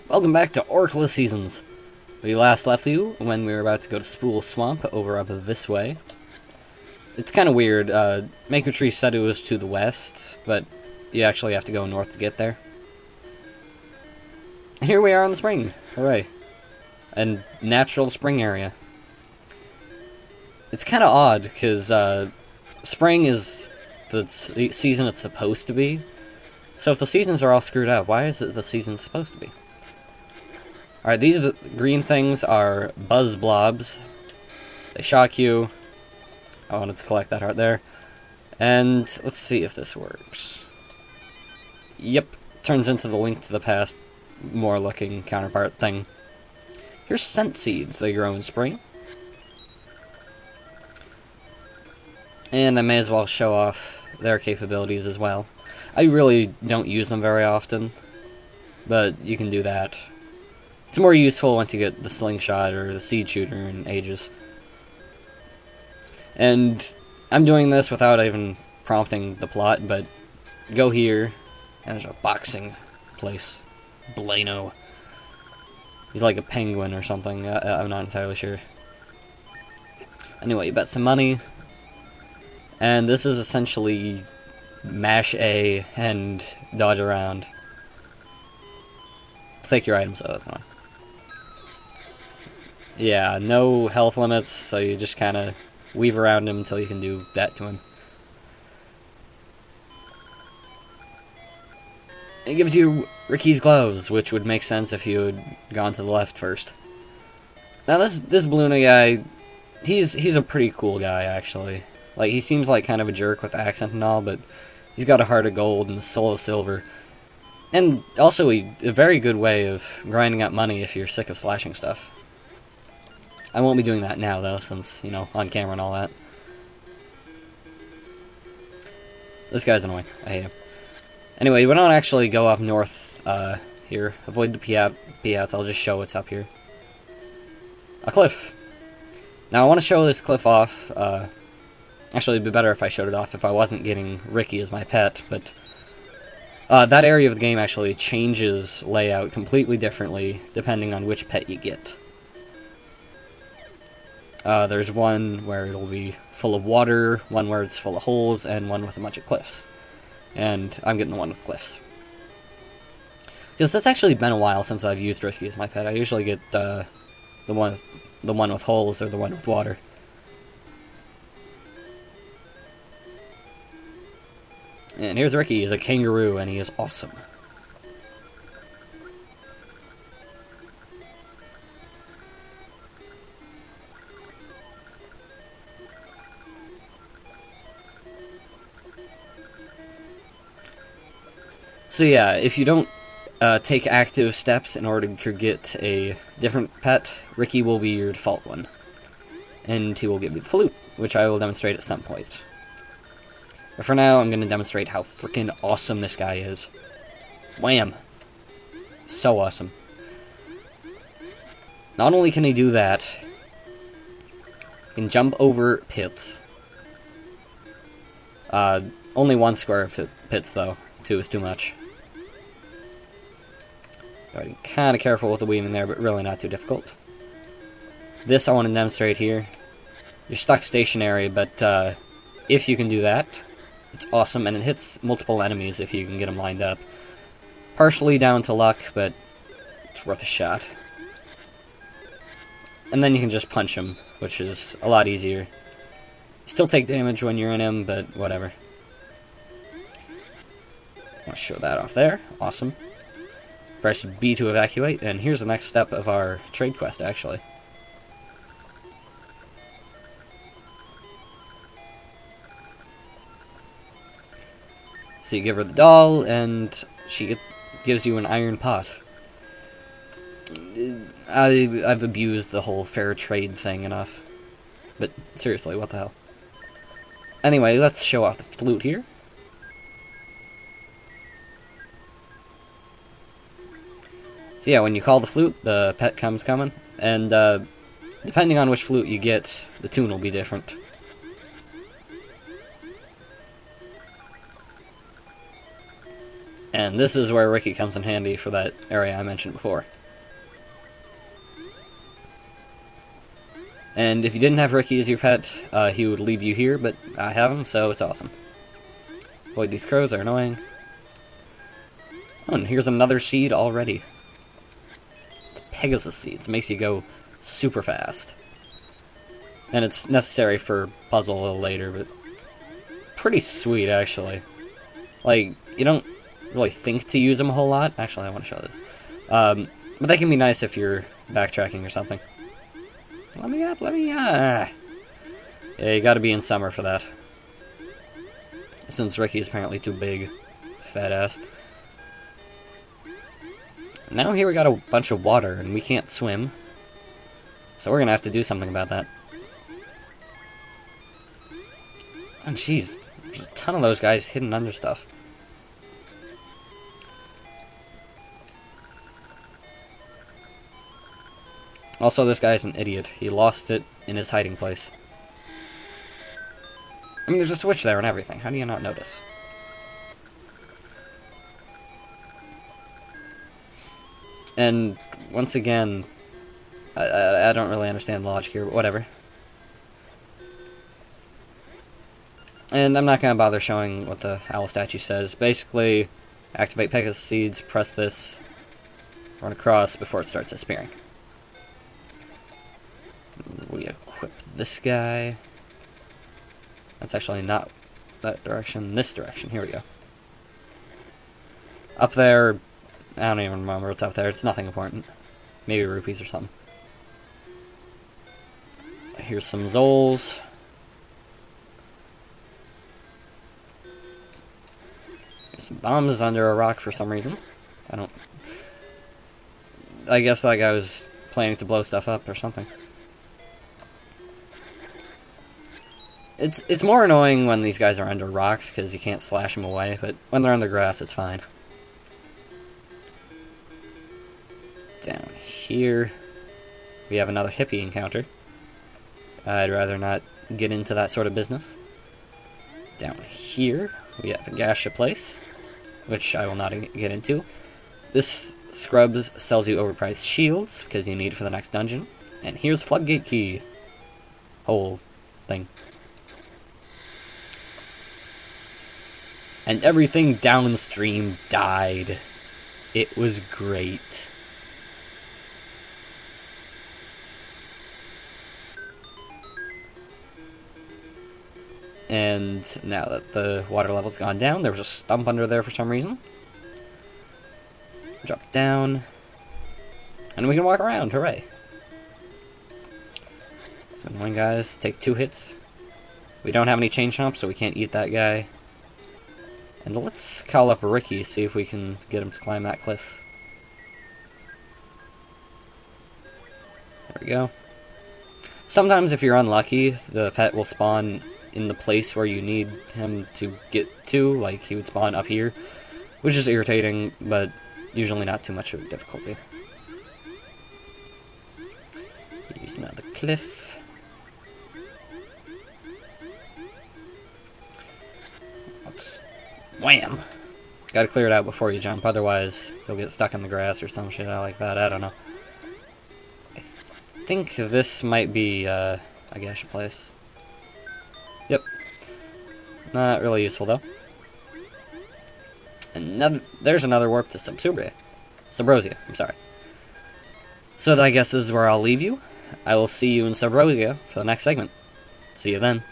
Welcome back to Oracless Seasons. We last left you when we were about to go to Spool Swamp over up this way. It's kind of weird. Maker Tree said it was to the west, but you actually have to go north to get there. And here we are in the spring. Hooray. A natural spring area. It's kind of odd, because spring is the season it's supposed to be. So if the seasons are all screwed up, why is it the season supposed to be? Alright, these are the green things are buzz blobs. They shock you. I wanted to collect that heart there. And let's see if this works. Yep, turns into the Link to the Past, more looking counterpart thing. Here's scent seeds. They grow in spring. And I may as well show off their capabilities as well. I really don't use them very often, but you can do that. It's more useful once you get the slingshot or the seed shooter in Ages. And I'm doing this without even prompting the plot, but go here, and there's a boxing place. Blano. He's like a penguin or something, I'm not entirely sure. Anyway, you bet some money, and this is essentially mash A and dodge around. Take your items, oh, that's fine. Yeah, no health limits, so you just kind of weave around him until you can do that to him. It gives you Ricky's gloves, which would make sense if you had gone to the left first. Now this Balloona guy, he's a pretty cool guy, actually. Like, he seems like kind of a jerk with the accent and all, but he's got a heart of gold and a soul of silver. And also a very good way of grinding up money if you're sick of slashing stuff. I won't be doing that now, though, since, you know, on camera and all that. This guy's annoying. I hate him. Anyway, we don't actually go up north here. Avoid the piats. I'll just show what's up here. A cliff. Now, I want to show this cliff off. Actually, it'd be better if I showed it off if I wasn't getting Ricky as my pet, but that area of the game actually changes layout completely differently depending on which pet you get. There's one where it'll be full of water, one where it's full of holes, and one with a bunch of cliffs. And I'm getting the one with cliffs. Because that's actually been a while since I've used Ricky as my pet. I usually get the one with holes or the one with water. And here's Ricky. He's a kangaroo, and he is awesome. So yeah, if you don't take active steps in order to get a different pet, Ricky will be your default one. And he will give you the flute, which I will demonstrate at some point. But for now, I'm going to demonstrate how freaking awesome this guy is. Wham! So awesome. Not only can he do that, he can jump over pits. Only one square of pits, though. Two is too much. Gotta be kind of careful with the weaving there, but really not too difficult. This I want to demonstrate here. You're stuck stationary, but if you can do that, it's awesome, and it hits multiple enemies if you can get them lined up. Partially down to luck, but it's worth a shot. And then you can just punch him, which is a lot easier. You still take damage when you're in him, but whatever. I'll show that off there. Awesome. Press B to evacuate, and here's the next step of our trade quest, actually. So you give her the doll, and she gives you an iron pot. I've abused the whole fair trade thing enough. But seriously, what the hell? Anyway, let's show off the flute here. So yeah, when you call the flute, the pet comes coming, and depending on which flute you get, the tune will be different. And this is where Ricky comes in handy for that area I mentioned before. And if you didn't have Ricky as your pet, he would leave you here, but I have him, so it's awesome. Avoid these crows, they're annoying. Oh, and here's another seed already. It's Pegasus seeds, makes you go super fast. And it's necessary for puzzle a little later, but pretty sweet, actually. Like, you don't really think to use them a whole lot. Actually, I want to show this. But they can be nice if you're backtracking or something. Let me up, let me up! Yeah, you gotta be in summer for that. Since Ricky is apparently too big. Fat ass. Now here we got a bunch of water, and we can't swim. So we're gonna have to do something about that. Oh, jeez. There's a ton of those guys hidden under stuff. Also, this guy's an idiot. He lost it in his hiding place. I mean, there's a switch there and everything. How do you not notice? And, once again, I don't really understand the logic here, but whatever. And I'm not going to bother showing what the owl statue says. Basically, activate Pegasus seeds, press this, run across before it starts disappearing. We equip this guy. That's actually not that direction, this direction. Here we go. Up there, I don't even remember what's up there. It's nothing important. Maybe rupees or something. Here's some Zols. There's some bombs under a rock for some reason. I guess that guy was planning to blow stuff up or something. It's more annoying when these guys are under rocks, because you can't slash them away, but when they're under grass, it's fine. Down here, we have another hippie encounter. I'd rather not get into that sort of business. Down here, we have a Gasha place, which I will not get into. This scrub sells you overpriced shields, because you need it for the next dungeon. And here's Floodgate Key. Whole thing. And everything downstream died. It was great. And now that the water level's gone down, there was a stump under there for some reason. Drop down. And we can walk around, hooray. So annoying guys, take 2 hits. We don't have any chain chomps, so we can't eat that guy. And let's call up Ricky, see if we can get him to climb that cliff. There we go. Sometimes if you're unlucky, the pet will spawn in the place where you need him to get to, like he would spawn up here, which is irritating, but usually not too much of a difficulty. Here's another cliff. Let's wham! Gotta clear it out before you jump, otherwise you'll get stuck in the grass or some shit like that, I don't know. I think this might be a Gasha place. Yep. Not really useful though. And there's another warp to Subrosia, I'm sorry. So I guess this is where I'll leave you. I will see you in Subrosia for the next segment. See you then.